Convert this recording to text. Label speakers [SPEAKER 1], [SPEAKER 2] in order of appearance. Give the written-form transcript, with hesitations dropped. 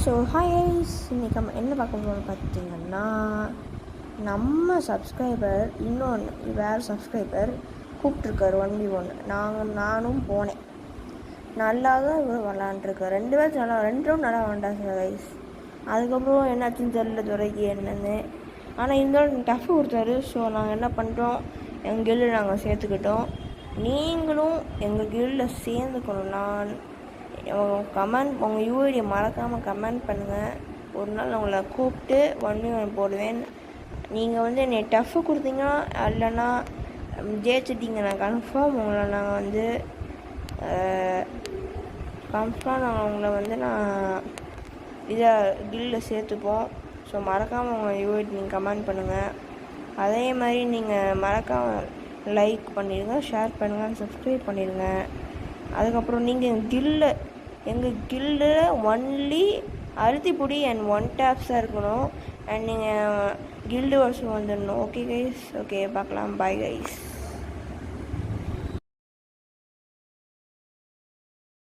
[SPEAKER 1] So hi guys, இன்றைக்கி நம்ம என்ன பார்க்க போகிறோம்னு பார்த்தீங்கன்னா, நம்ம சப்ஸ்கிரைபர் இன்னொன்று வேறு சப்ஸ்கிரைபர் கூப்பிட்ருக்காரு 1v1. நானும் போனேன். நல்லா தான் இவர் விளாண்டுருக்கார். 2 பேரும் நல்லா 2 ரவுண்ட் நல்லா விளாண்டாங்க கைஸ். அதுக்கப்புறம் என்னாச்சுன்னு தெரியல துறைக்கு என்னென்னு. ஆனால் இருந்தாலும் டஃப் கொடுத்தாரு. ஸோ நாங்கள் என்ன பண்ணுறோம், எங்கள் கில்டில் நாங்கள் சேர்த்துக்கிட்டோம். நீங்களும் எங்கள் கில்டில் சேர்ந்துக்கணும்னா உங்கள் யூஐடியை மறக்காமல் கமெண்ட் பண்ணுங்கள். ஒரு நாள் உங்களை கூப்பிட்டு 1v1 போடுவேன். நீங்கள் என்னை டஃப்பு கொடுத்தீங்கன்னா இல்லைன்னா ஜெயிச்சிட்டிங்க, நான் கன்ஃபார்ம் உங்களை நாங்கள் உங்களை நான் இதை கில்டில் சேர்த்துப்போம். ஸோ மறக்காமல் உங்கள் யூஐடி நீங்கள் கமெண்ட் பண்ணுங்கள். அதே மாதிரி நீங்கள் மறக்காமல் லைக் பண்ணிடுங்க, ஷேர் பண்ணுங்கள், சப்ஸ்கிரைப் பண்ணிடுங்க. அதுக்கப்புறம் நீங்கள் எங்கள் கில்டில் ஒன்லி அழுத்திப்புடி அண்ட் 1 taps இருக்கணும். அண்ட் நீங்கள் கில்டு வருஷம் வந்துடணும். ஓகே கைஸ், ஓகே பார்க்கலாம். Bye guys.